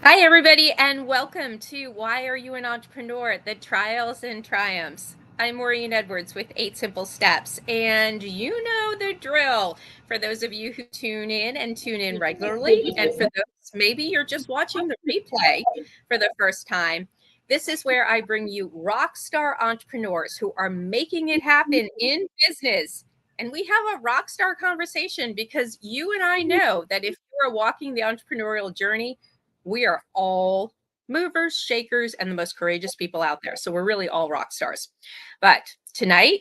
Hi, everybody, and welcome to Why Are You an Entrepreneur? The Trials and Triumphs. I'm Maureen Edwards with 8 Simple Steps, and you know the drill. For those of you who tune in regularly, and for those, maybe you're just watching the replay for the first time, this is where I bring you rock star entrepreneurs who are making it happen in business. And we have a rock star conversation because you and I know that if you are walking the entrepreneurial journey, we are all movers, shakers, and the most courageous people out there. So we're really all rock stars. But tonight,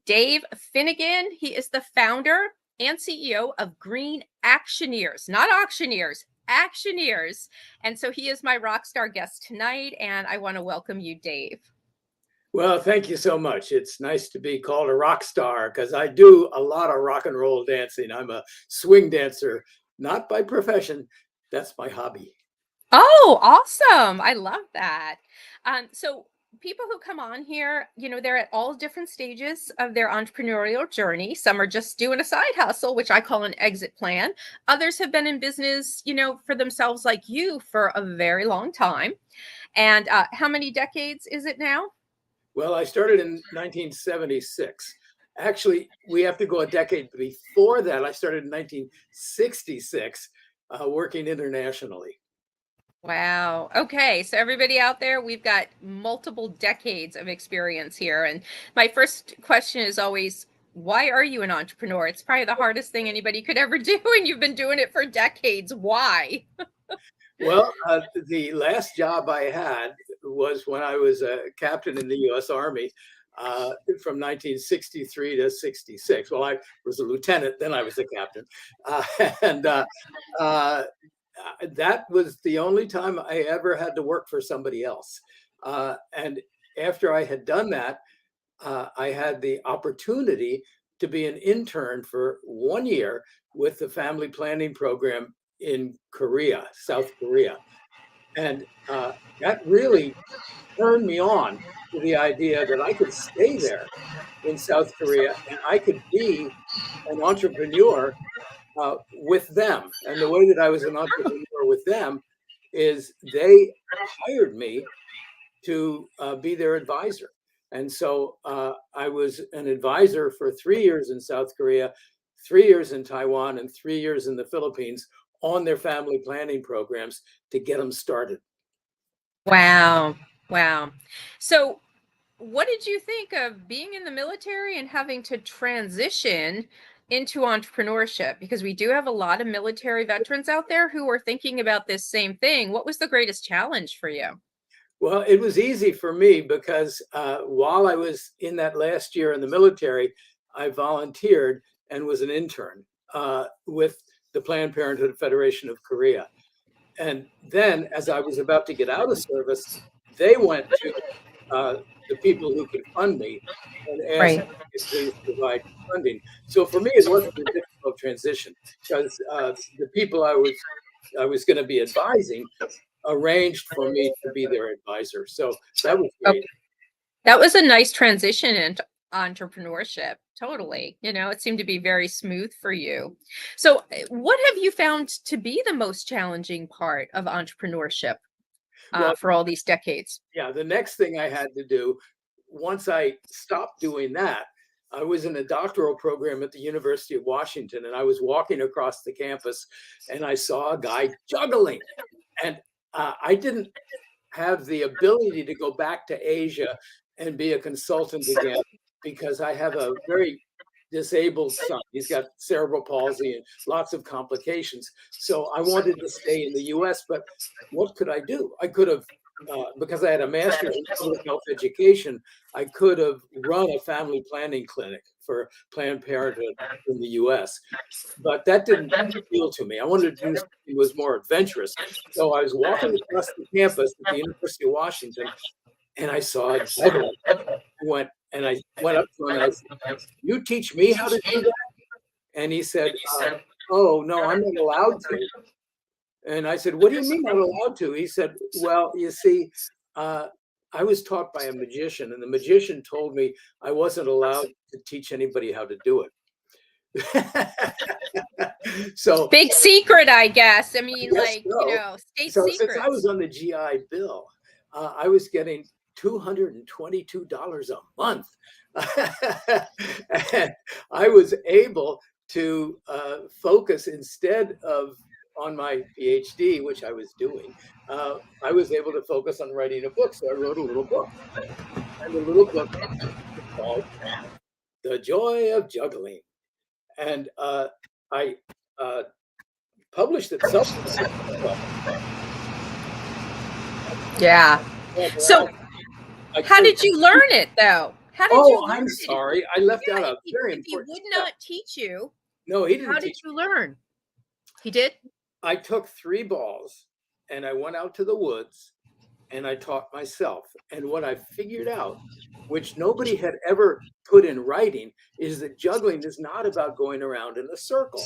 Dave Finnigan, he is the founder and CEO of Green Actioneers, not auctioneers, Actioneers. And so he is my rock star guest tonight. And I want to welcome you, Dave. Well, thank you so much. It's nice to be called a rock star because I do a lot of rock and roll dancing. I'm a swing dancer, not by profession. That's my hobby. Oh, awesome. I love that. So people who come on here, they're at all different stages of their entrepreneurial journey. Some are just doing a side hustle, which I call an exit plan. Others have been in business, for themselves like you for a very long time. And how many decades is it now? Well, I started in 1976. Actually, we have to go a decade before that. I started in 1966, working internationally. Wow. Okay. So, everybody out there, we've got multiple decades of experience here. And my first question is always, why are you an entrepreneur? It's probably the hardest thing anybody could ever do. And you've been doing it for decades. Why? Well, the last job I had was when I was a captain in the U.S. Army from 1963 to 66. Well, I was a lieutenant, then I was a captain. Uh, and uh, that was the only time I ever had to work for somebody else. And after I had done that, I had the opportunity to be an intern for 1 year with the family planning program in Korea, South Korea. And that really turned me on to the idea that I could stay there in South Korea and I could be an entrepreneur with them. And the way that I was an entrepreneur with them is they hired me to be their advisor. And so I was an advisor for 3 years in South Korea, 3 years in Taiwan, and 3 years in the Philippines on their family planning programs to get them started. Wow. Wow. So, what did you think of being in the military and having to transition into entrepreneurship? Because we do have a lot of military veterans out there who are thinking about this same thing. What was the greatest challenge for you? Well, it was easy for me because while I was in that last year in the military, I volunteered and was an intern with the Planned Parenthood Federation of Korea. And then, as I was about to get out of service, they went to the people who could fund me and asked Right. me to please provide funding. So for me, it wasn't a difficult transition because the people I was going to be advising arranged for me to be their advisor. So that was Okay. great. That was a nice transition into entrepreneurship. Totally. It seemed to be very smooth for you. So, what have you found to be the most challenging part of entrepreneurship Well, for all these decades? yeah, the next thing I had to do, once I stopped doing that, I was in a doctoral program at the University of Washington, and I was walking across the campus, and I saw a guy juggling, and I didn't have the ability to go back to Asia and be a consultant again because I have a very disabled son. He's got cerebral palsy and lots of complications. So I wanted to stay in the US, but what could I do? I could have, because I had a master's in public health education, I could have run a family planning clinic for Planned Parenthood in the US. But that didn't appeal to me. I wanted to do something that was more adventurous. So I was walking across the campus at the University of Washington, and I saw a juggler. I went up to him and I said, "You teach me how to do that?" And he said, "Oh no, I'm not allowed to." And I said, "What do you mean not allowed to?" He said, "Well, you see, uh, I was taught by a magician, and the magician told me I wasn't allowed to teach anybody how to do it." So big secret, I guess. I mean, like, so. state So since I secrets. was on the GI Bill, I was getting $222 a month. And I was able to focus instead of on my PhD, which I was doing. I was able to focus on writing a book. So I wrote a little book. And the little book is called The Joy of Juggling. And I published it self. Yeah. So how did you learn it, though? How did you learn I'm it? sorry. I left out a very If he important would step. not teach you, No, he didn't how teach did you learn? He did? I took 3 balls and I went out to the woods and I taught myself. And what I figured out, which nobody had ever put in writing, is that juggling is not about going around in a circle.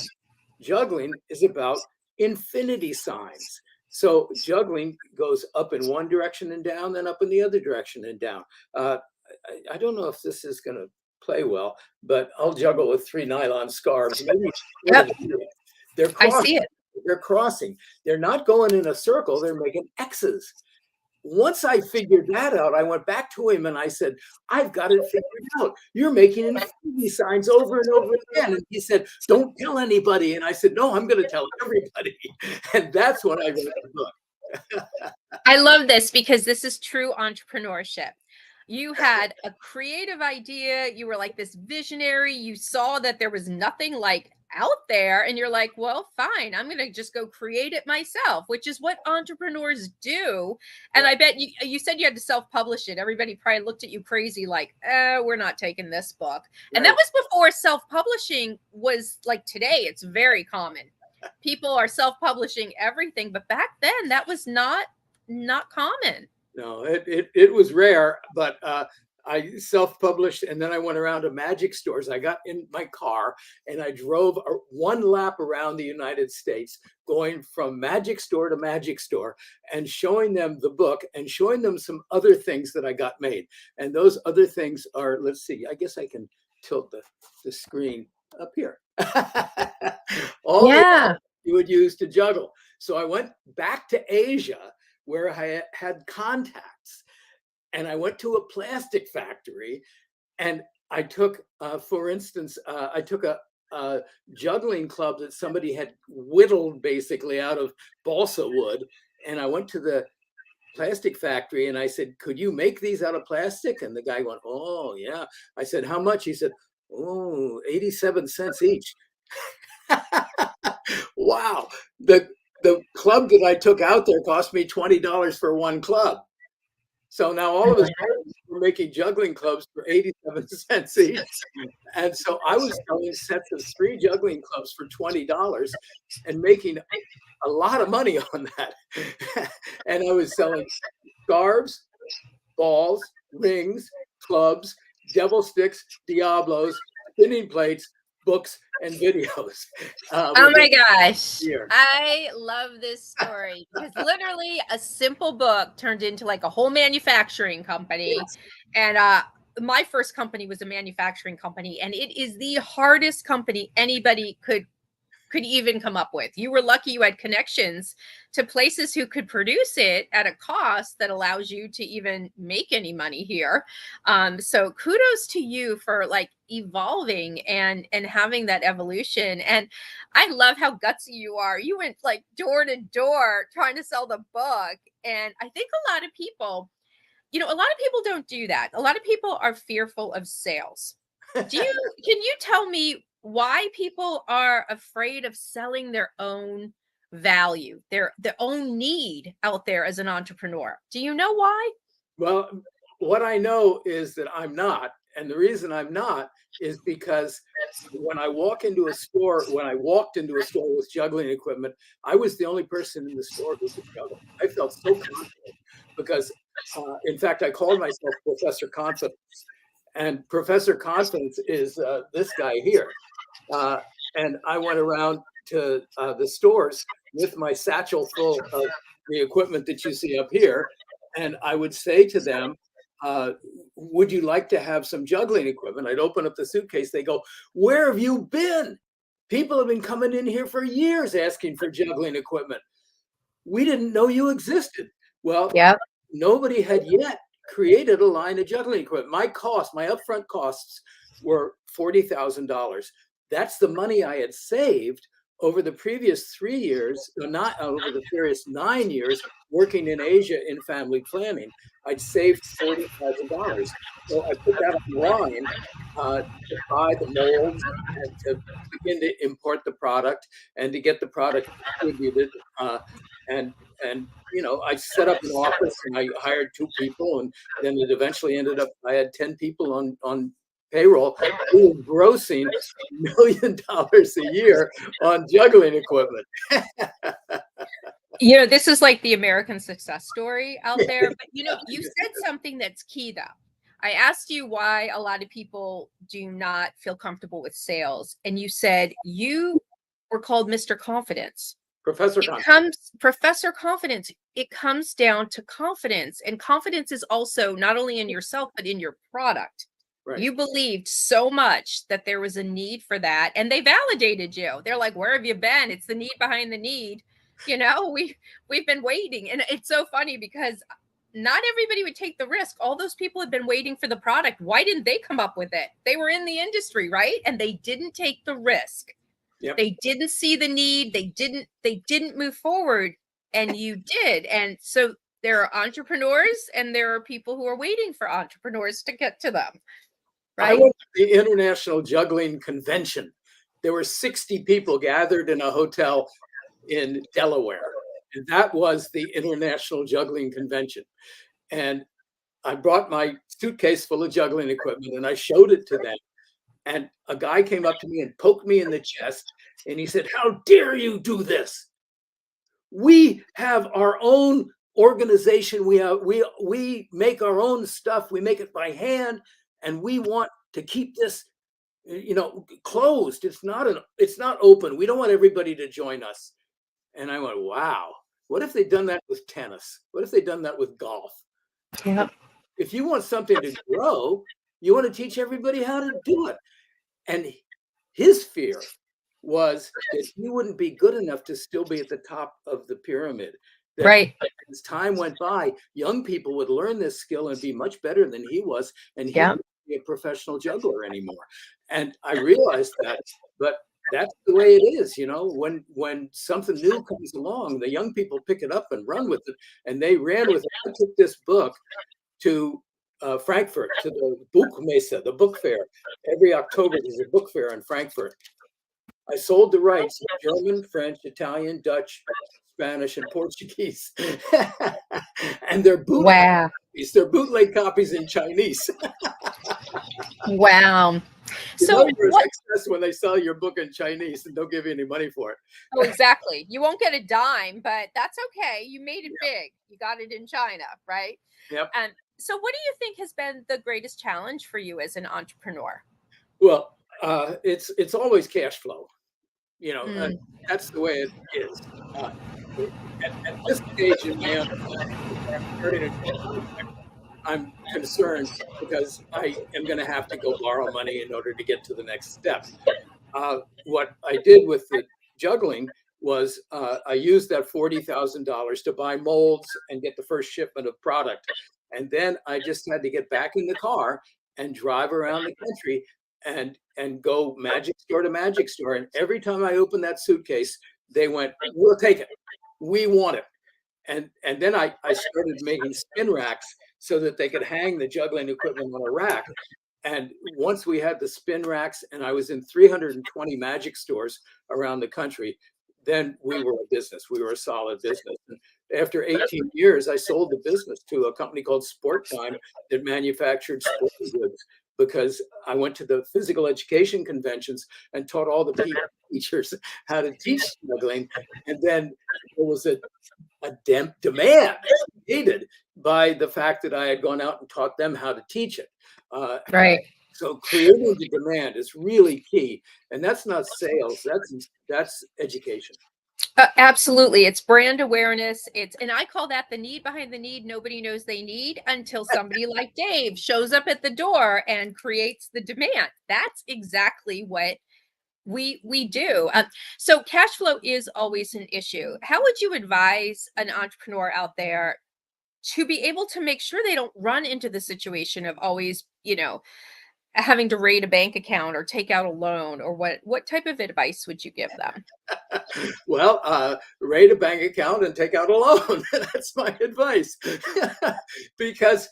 Juggling is about infinity signs. So juggling goes up in one direction and down, then up in the other direction and down. I don't know if this is going to play well, but I'll juggle with 3 nylon scarves. Maybe Yep. They're crossing. I see it. They're crossing. They're not going in a circle. They're making X's. Once I figured that out, I went back to him and I said, I've got it figured out. You're making infinity signs over and over again. And he said, don't tell anybody. And I said, no, I'm going to tell everybody. And that's when I wrote the book. I love this because this is true entrepreneurship. You had a creative idea. You were like this visionary. You saw that there was nothing like out there. And you're like, well, fine, I'm going to just go create it myself, which is what entrepreneurs do. And I bet you said you had to self-publish it. Everybody probably looked at you crazy like, we're not taking this book. Right. And that was before self-publishing was like today. It's very common. People are self-publishing everything. But back then that was not common. No, it was rare, but I self-published, and then I went around to magic stores. I got in my car and I drove 1 lap around the United States, going from magic store to magic store and showing them the book and showing them some other things that I got made. And those other things are, let's see, I guess I can tilt the screen up here. All you would use to juggle. So I went back to Asia, where I had contacts, and I went to a plastic factory, and I took, for instance, I took a juggling club that somebody had whittled basically out of balsa wood, and I went to the plastic factory and I said, could you make these out of plastic? And the guy went, oh yeah. I said, how much? He said, oh, 87 cents each. Wow. The club that I took out there cost me $20 for 1 club. So now all of us were making juggling clubs for 87 cents each. And so I was selling sets of 3 juggling clubs for $20 and making a lot of money on that. And I was selling scarves, balls, rings, clubs, devil sticks, Diablos, spinning plates, books, and videos. Oh my gosh. I love this story because literally a simple book turned into like a whole manufacturing company. Yes. And my first company was a manufacturing company, and it is the hardest company anybody could even come up with. You were lucky you had connections to places who could produce it at a cost that allows you to even make any money here. So kudos to you for like evolving and having that evolution. And I love how gutsy you are. You went like door to door trying to sell the book. And I think a lot of people, a lot of people don't do that. A lot of people are fearful of sales. Can you tell me why people are afraid of selling their own value, their own need out there as an entrepreneur? Do you know why? Well, what I know is that I'm not. And the reason I'm not is because when I walked into a store with juggling equipment, I was the only person in the store who could juggle. I felt so confident because, in fact, I called myself Professor Confidence. And Professor Confidence is this guy here. And I went around to the stores with my satchel full of the equipment that you see up here. And I would say to them, would you like to have some juggling equipment? I'd open up the suitcase. They go, where have you been? People have been coming in here for years asking for juggling equipment. We didn't know you existed. Well, Yep. nobody had yet created a line of juggling equipment. My upfront costs were $40,000. That's the money I had saved over the previous 3 years, not over the previous 9 years working in Asia in family planning. I'd saved $40,000. So I put that online to buy the molds and to begin to import the product and to get the product distributed. And I set up an office and I hired 2 people, and then it eventually ended up I had 10 people on payroll who were grossing $1 million a year on juggling equipment. This is like the American success story out there. But, you said something that's key, though. I asked you why a lot of people do not feel comfortable with sales. And you said you were called Mr. Confidence. Professor Confidence. It comes down to confidence. And confidence is also not only in yourself, but in your product. Right. You believed so much that there was a need for that. And they validated you. They're like, where have you been? It's the need behind the need. We've been waiting. And it's so funny because not everybody would take the risk. All those people had been waiting for the product. Why didn't they come up with it? They were in the industry, right? And they didn't take the risk. Yep. They didn't see the need. They didn't move forward, and you did. And so there are entrepreneurs and there are people who are waiting for entrepreneurs to get to them. Right? I went to the International Juggling Convention. There were 60 people gathered in a hotel in Delaware. And that was the International Juggling Convention. And I brought my suitcase full of juggling equipment and I showed it to them. And a guy came up to me and poked me in the chest. And he said, how dare you do this? We have our own organization. We make our own stuff. We make it by hand. And we want to keep this, closed. It's not open. We don't want everybody to join us. And I went, wow. What if they'd done that with tennis? What if they'd done that with golf? Yeah. If you want something to grow, you want to teach everybody how to do it. And his fear was that he wouldn't be good enough to still be at the top of the pyramid. That right. As time went by, young people would learn this skill and be much better than he was. And he wouldn't be a professional juggler anymore. And I realized that, but that's the way it is, when something new comes along, the young people pick it up and run with it. And they ran with it. I took this book to Frankfurt, to the Buchmesse, the book fair. Every October, there's a book fair in Frankfurt. I sold the rights in German, French, Italian, Dutch, Spanish, and Portuguese. And they're bootleg copies. They're bootleg copies in Chinese. Wow. So success when they sell your book in Chinese and don't give you any money for it. Oh, exactly. You won't get a dime, but that's okay. You made it big. You got it in China, right? Yep. And so what do you think has been the greatest challenge for you as an entrepreneur? Well, it's always cash flow. That's the way it is. At this stage in my own I'm concerned because I am going to have to go borrow money in order to get to the next step. What I did with the juggling was I used that $40,000 to buy molds and get the first shipment of product. And then I just had to get back in the car and drive around the country and go magic store to magic store. And every time I opened that suitcase, they went, we'll take it. We want it. And then I started making spin racks so that they could hang the juggling equipment on a rack. And once we had the spin racks and I was in 320 magic stores around the country, then we were a business. We were a solid business. And after 18 years, I sold the business to a company called Sportime that manufactured sporting goods, because I went to the physical education conventions and taught all the PE teachers how to teach juggling. And then there was a demand created by the fact that I had gone out and taught them how to teach it. Right. So creating the demand is really key. And that's not sales, that's education. Absolutely. It's brand awareness. And I call that the need behind the need nobody knows they need until somebody like Dave shows up at the door and creates the demand. That's exactly what We do. So cash flow is always an issue. How would you advise an entrepreneur out there to be able to make sure they don't run into the situation of always, having to raid a bank account or take out a loan, or what type of advice would you give them? Well, raid a bank account and take out a loan. That's my advice. Because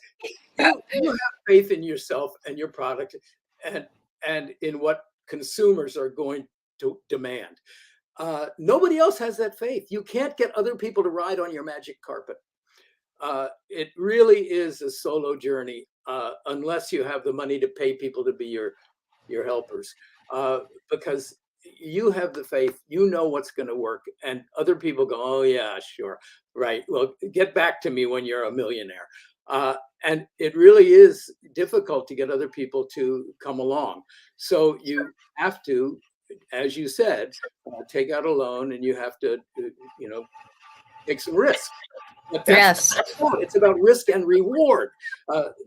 you have faith in yourself and your product, and in what consumers are going to demand. Nobody else has that faith. You can't get other people to ride on your magic carpet. It really is a solo journey, unless you have the money to pay people to be your helpers, because you have the faith, you know what's going to work, and other people go, oh yeah, sure, right. Well, get back to me when you're a millionaire. And it really is difficult to get other people to come along. So you have to, as you said, take out a loan, and you have to, take some risk. But Yes. it's about risk and reward.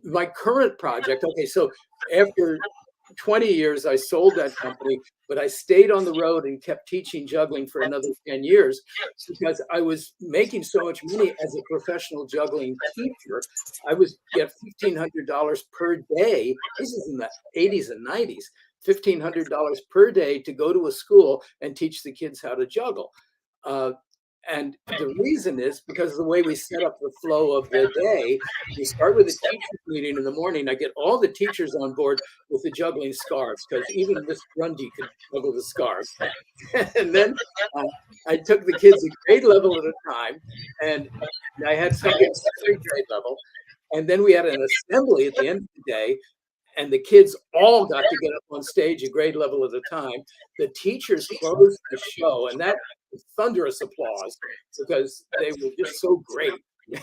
My current project, okay, so after 20 years, I sold that company, but I stayed on the road and kept teaching juggling for another 10 years because I was making so much money as a professional juggling teacher. I was get $1,500 per day. This is in the 80s and 90s. $1,500 per day to go to a school and teach the kids how to juggle. And the reason is because of the way we set up the flow of the day. We start with a teachers meeting in the morning. I get all the teachers on board with the juggling scarves, because even Miss Grundy could juggle the scarves. And then I took the kids a grade level at a time, and I had some kids at third grade level. And then we had an assembly at the end of the day, and the kids all got to get up on stage a grade level at a time. The teachers closed the show, and that was thunderous applause because they were just so great.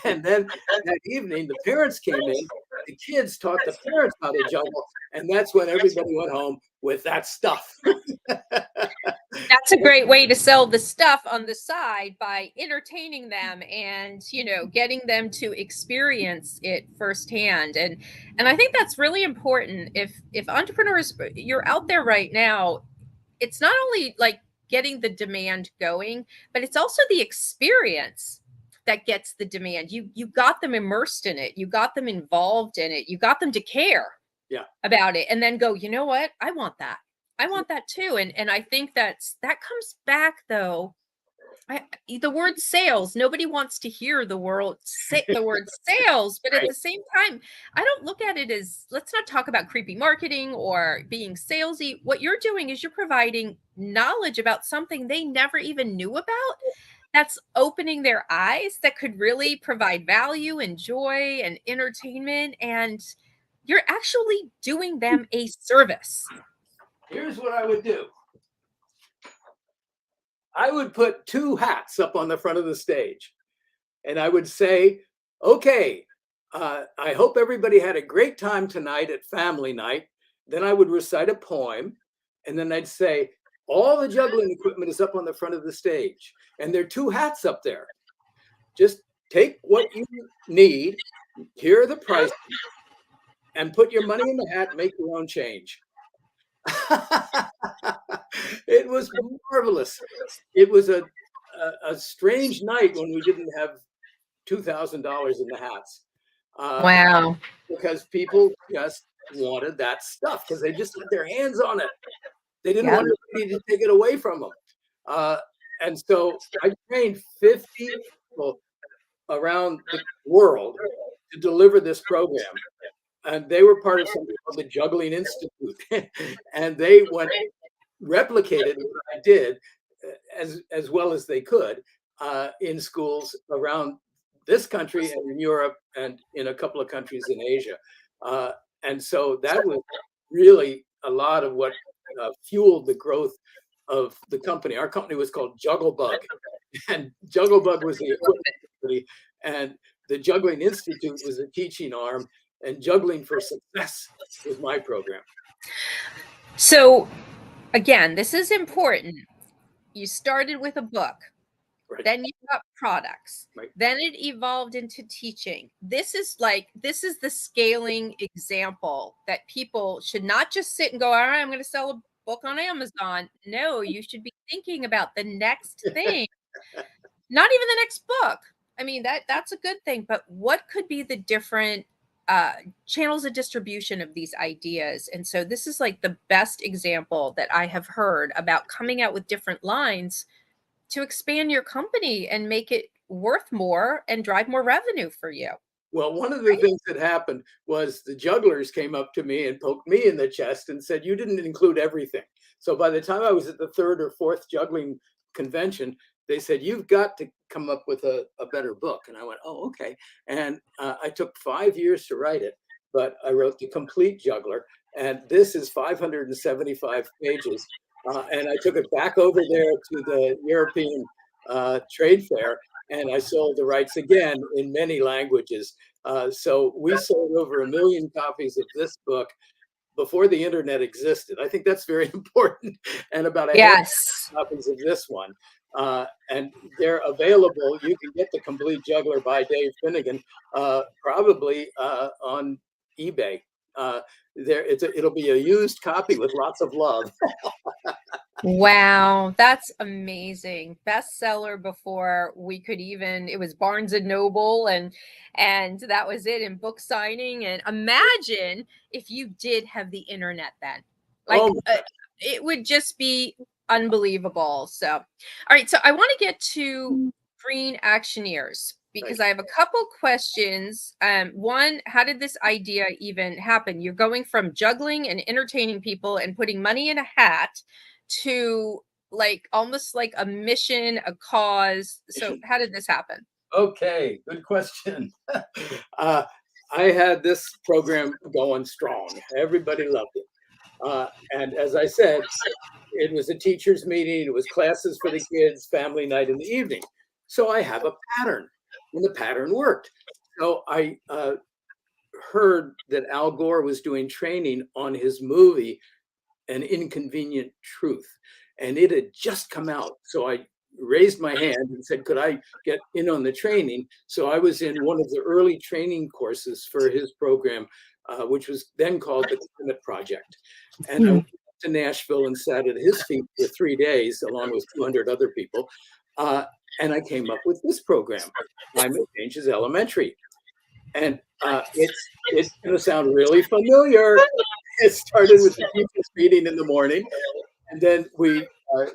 And then that evening, the parents came in, the kids taught the parents how to juggle, and that's when everybody went home with that stuff. That's a great way to sell the stuff on the side, by entertaining them and, getting them to experience it firsthand. And I think that's really important. If entrepreneurs, you're out there right now, it's not only like getting the demand going, but it's also the experience that gets the demand. You got them immersed in it, you got them involved in it, you got them to care about it, and then go, you know what, I want that. I want that too. And I think that comes back though. The word sales, nobody wants to hear the word sales, but at the same time, I don't look at it as, let's not talk about creepy marketing or being salesy. What you're doing is you're providing knowledge about something they never even knew about, that's opening their eyes, that could really provide value and joy and entertainment, and you're actually doing them a service. Here's what I would do. I would put two hats up on the front of the stage, and I would say, okay, I hope everybody had a great time tonight at family night. Then I would recite a poem, and then I'd say, all the juggling equipment is up on the front of the stage, and there are two hats up there. Just take what you need, here are the prices, and put your money in the hat, make your own change. It was marvelous. It was a strange night when we didn't have $2,000 in the hats. Wow. Because people just wanted that stuff because they just had their hands on it. They didn't want anybody to take it away from them. And so I trained 50 people around the world to deliver this program. And they were part of something called the Juggling Institute. And they went replicated what I did as well as they could in schools around this country and in Europe and in a couple of countries in Asia. And so that was really a lot of what fueled the growth of the company. Our company was called Jugglebug, and Jugglebug was the equipment company, and the Juggling Institute was a teaching arm, and Juggling for Success was my program. So again, this is important. You started with a book, right. Then you got products, right. Then it evolved into teaching. This is the scaling example that people should not just sit and go, all right, I'm going to sell book on Amazon. No, you should be thinking about the next thing. Not even the next book. I mean, that's a good thing, but what could be the different channels of distribution of these ideas? And so this is like the best example that I have heard about coming out with different lines to expand your company and make it worth more and drive more revenue for you. Well, one of the things that happened was the jugglers came up to me and poked me in the chest and said, "You didn't include everything." So by the time I was at the third or fourth juggling convention, they said, "You've got to come up with a better book." And I went, "Oh, okay." And I took 5 years to write it, but I wrote The Complete Juggler. And this is 575 pages. And I took it back over there to the European trade fair, and I sold the rights again in many languages. So we sold over 1 million copies of this book before the internet existed. I think that's very important. And about a half Yes. copies of this one. And they're available. You can get The Complete Juggler by Dave Finnigan, probably on eBay. It'll be a used copy with lots of love. Wow, that's amazing. Bestseller before we could even, it was Barnes and Noble and that was it in book signing. And imagine if you did have the internet then. Like Oh, it would just be unbelievable. So, all right, so I want to get to Green Actioneers because right. I have a couple questions. One, how did this idea even happen? You're going from juggling and entertaining people and putting money in a hat to like almost like a mission, a cause. So how did this happen? Okay, good question. uh, I had this program going strong. Everybody loved it. And as I said, it was a teacher's meeting, it was classes for the kids, family night in the evening. So I have a pattern, and the pattern worked. So I heard that Al Gore was doing training on his movie, An Inconvenient Truth, and it had just come out. So I raised my hand and said, could I get in on the training? So I was in one of the early training courses for his program, which was then called the Climate Project. And I went to Nashville and sat at his feet for 3 days, along with 200 other people. And I came up with this program, Climate Change is Elementary. And it's going to sound really familiar. It started with the teachers meeting in the morning, and then we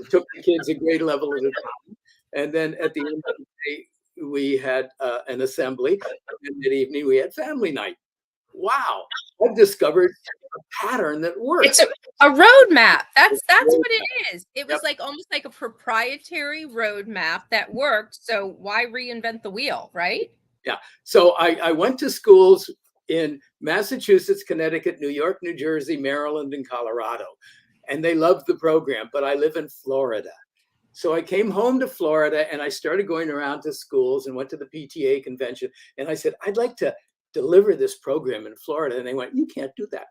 took the kids a grade level at a time. And then at the end of the day, we had an assembly. And that evening, we had family night. Wow, I've discovered a pattern that It's works. a roadmap. That's what it is. It was Yep. like almost like a proprietary roadmap that worked. So why reinvent the wheel, right? Yeah. So I went to schools in Massachusetts, Connecticut, New York, New Jersey, Maryland, and Colorado. And they loved the program, but I live in Florida. So I came home to Florida and I started going around to schools and went to the PTA convention. And I said, I'd like to deliver this program in Florida. And they went, you can't do that.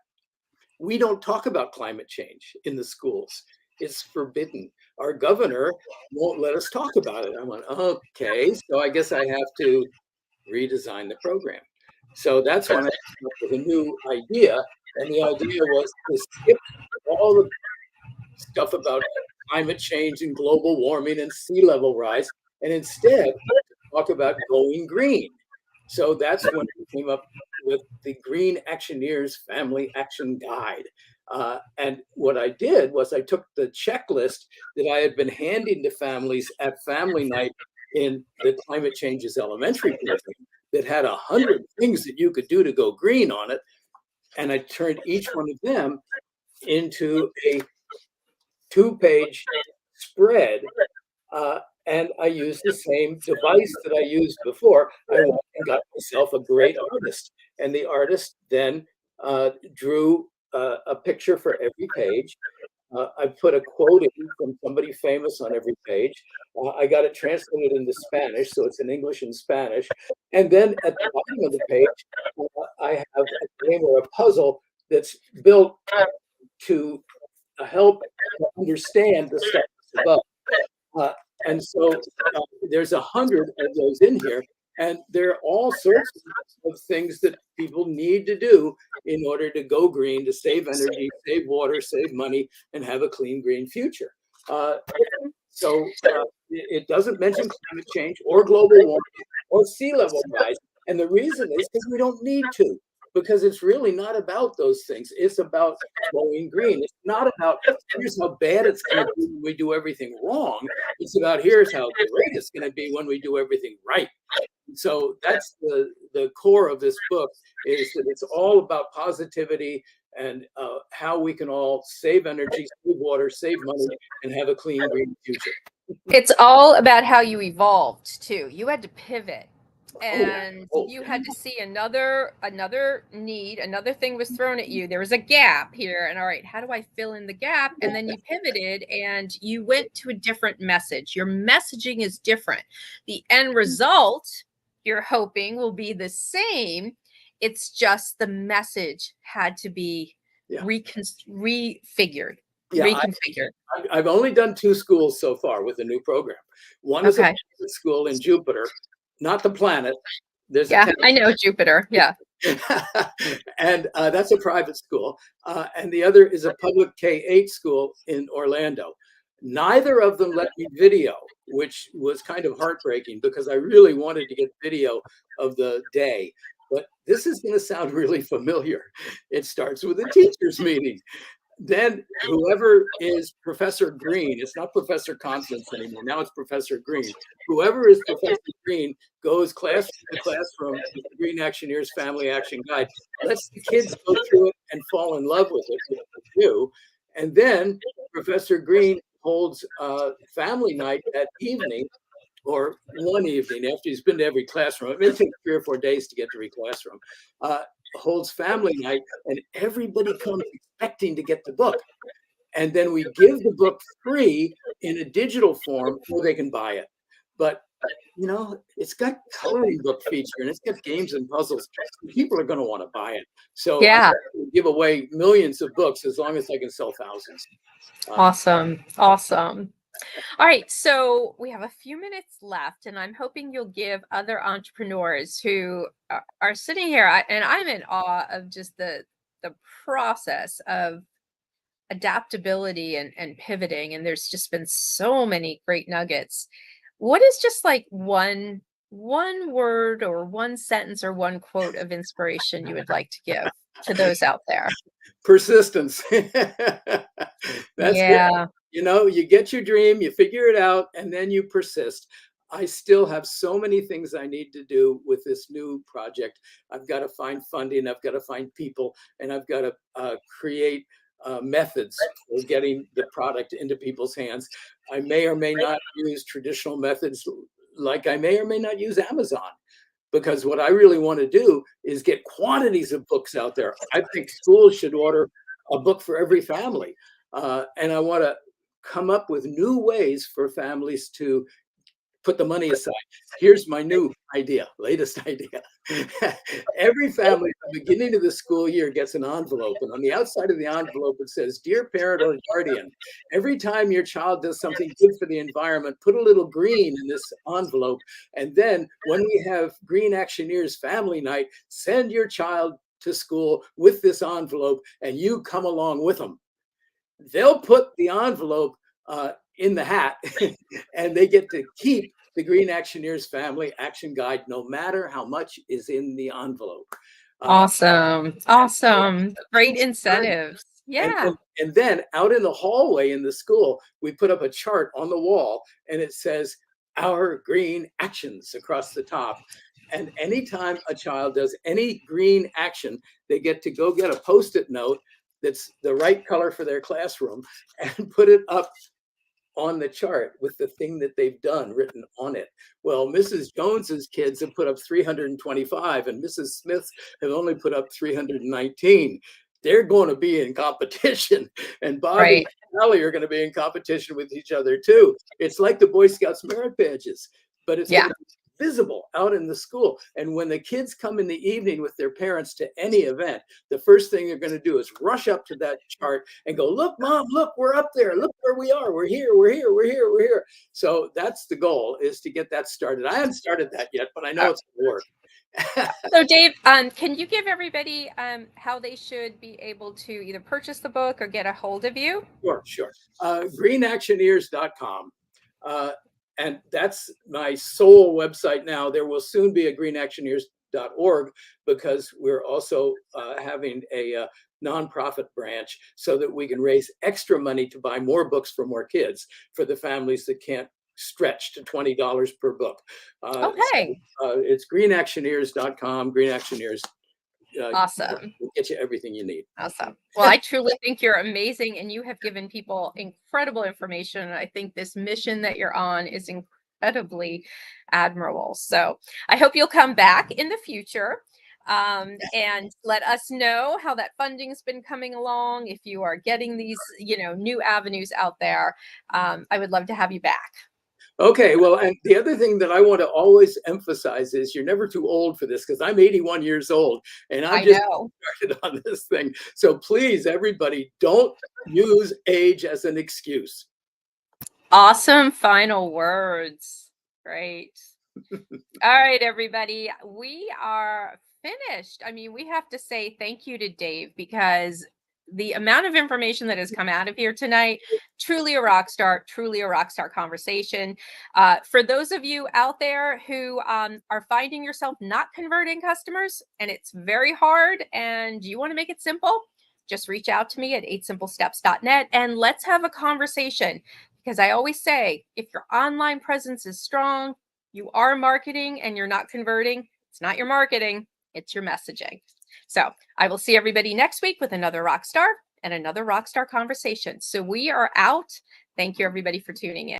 We don't talk about climate change in the schools. It's forbidden. Our governor won't let us talk about it. I went, okay, so I guess I have to redesign the program. So that's when I came up with a new idea. And the idea was to skip all the stuff about climate change and global warming and sea level rise, and instead talk about going green. So that's when we came up with the Green Actioneers Family Action Guide. And what I did was I took the checklist that I had been handing to families at family night in the Climate Changes Elementary program that had 100 things that you could do to go green on it. And I turned each one of them into a 2-page spread. And I used the same device that I used before. I went and got myself a great artist. And the artist then drew a picture for every page. I put a quote in from somebody famous on every page. I got it translated into Spanish, so it's in English and Spanish. And then at the bottom of the page, I have a game or a puzzle that's built to help understand the stuff above. And so there's 100 of those in here. And there are all sorts of things that people need to do in order to go green, to save energy, save water, save money, and have a clean green future. It doesn't mention climate change or global warming or sea level rise. And the reason is because we don't need to, because it's really not about those things. It's about going green. It's not about here's how bad it's going to be when we do everything wrong. It's about here's how great it's going to be when we do everything right. So that's the core of this book, is that it's all about positivity and how we can all save energy, save water, save money, and have a clean green future. It's all about how you evolved too. You had to pivot, and you had to see another need, another thing was thrown at you. There was a gap here, and all right, how do I fill in the gap? And then you pivoted and you went to a different message. Your messaging is different. The end result you're hoping will be the same. It's just the message had to be refigured. Reconfigured. I've only done 2 schools so far with the new program. One is a private school in Jupiter, not the planet. There's I know Jupiter. Yeah. And that's a private school. And the other is a public K-8 school in Orlando. Neither of them let me video, which was kind of heartbreaking because I really wanted to get video of the day. But this is going to sound really familiar. It starts with a teachers' meeting. Then whoever is Professor Green, it's not Professor Constance anymore. Now it's Professor Green. Whoever is Professor Green goes classroom to classroom with the Green Actioneers Family Action Guide, lets the kids go through it and fall in love with it, which they do. And then Professor Green holds family night that evening, or one evening after he's been to every classroom. It may take 3 or 4 days to get to every classroom. Holds family night, and everybody comes expecting to get the book. And then we give the book free in a digital form, or they can buy it. But you know, it's got coloring book feature and it's got games and puzzles. People are going to want to buy it. So I give away millions of books as long as I can sell thousands. Awesome. All right, so we have a few minutes left, and I'm hoping you'll give other entrepreneurs who are sitting here, and I'm in awe of just the process of adaptability and pivoting, and there's just been so many great nuggets. What is just like one word or one sentence or one quote of inspiration you would like to give to those out there? Persistence. That's it. You know, you get your dream, you figure it out, and then you persist. I still have so many things I need to do with this new project. I've got to find funding, I've got to find people, and I've got to create methods for getting the product into people's hands. I may or may not use traditional methods, like I may or may not use Amazon, because what I really want to do is get quantities of books out there. I think schools should order a book for every family. And I want to come up with new ways for families to put the money aside. Here's my new idea, latest idea. Every family at the beginning of the school year gets an envelope, and on the outside of the envelope it says, "Dear parent or guardian, every time your child does something good for the environment, put a little green in this envelope, and then when we have Green Actioneers Family Night, send your child to school with this envelope and you come along with them." They'll put the envelope in the hat and they get to keep the Green Actioneers Family Action Guide, no matter how much is in the envelope. Awesome. Great incentives. Yeah. And then out in the hallway in the school, we put up a chart on the wall and it says, "Our green actions" across the top. And anytime a child does any green action, they get to go get a Post-it note that's the right color for their classroom and put it up on the chart with the thing that they've done written on it. Well, Mrs. Jones's kids have put up 325 and Mrs. Smith's have only put up 319. They're going to be in competition, and Bob and Sally are going to be in competition with each other too. It's like the Boy Scouts merit badges, but it's visible out in the school. And when the kids come in the evening with their parents to any event, the first thing they're going to do is rush up to that chart and go, look, Mom, look, we're up there. Look where we are. We're here, we're here, we're here, we're here. So that's the goal, is to get that started. I haven't started that yet, but I know it's going to work. So Dave, can you give everybody how they should be able to either purchase the book or get a hold of you? Sure. Greenactioneers.com. And that's my sole website now. There will soon be a greenactioneers.org, because we're also having a nonprofit branch so that we can raise extra money to buy more books for more kids, for the families that can't stretch to $20 per book. Okay. So, it's greenactioneers.com, greenactioneers. Awesome. We'll get you everything you need. Awesome. Well, I truly think you're amazing, and you have given people incredible information. And I think this mission that you're on is incredibly admirable. So I hope you'll come back in the future and let us know how that funding's been coming along. If you are getting these, new avenues out there, I would love to have you back. Okay, well, and the other thing that I want to always emphasize is you're never too old for this, because I'm 81 years old and I'm just started on this thing. So please, everybody, don't use age as an excuse. Awesome final words. Great. All right, everybody. We are finished. I mean, we have to say thank you to Dave, because the amount of information that has come out of here tonight, truly a rock star conversation. For those of you out there who are finding yourself not converting customers, and it's very hard, and you want to make it simple, just reach out to me at 8simplesteps.net and let's have a conversation. Because I always say, if your online presence is strong, you are marketing and you're not converting, it's not your marketing, it's your messaging. So I will see everybody next week with another rock star and another rock star conversation. So we are out. Thank you, everybody, for tuning in.